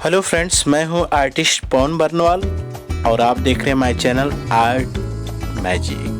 Hello friends, मैं हूं artist पवन बरनवाल और आप देख रहे हैं my channel art magic.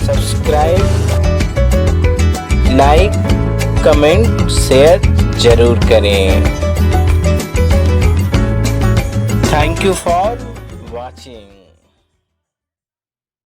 Subscribe, like, comment, share जरूर करें। Thank you for watching.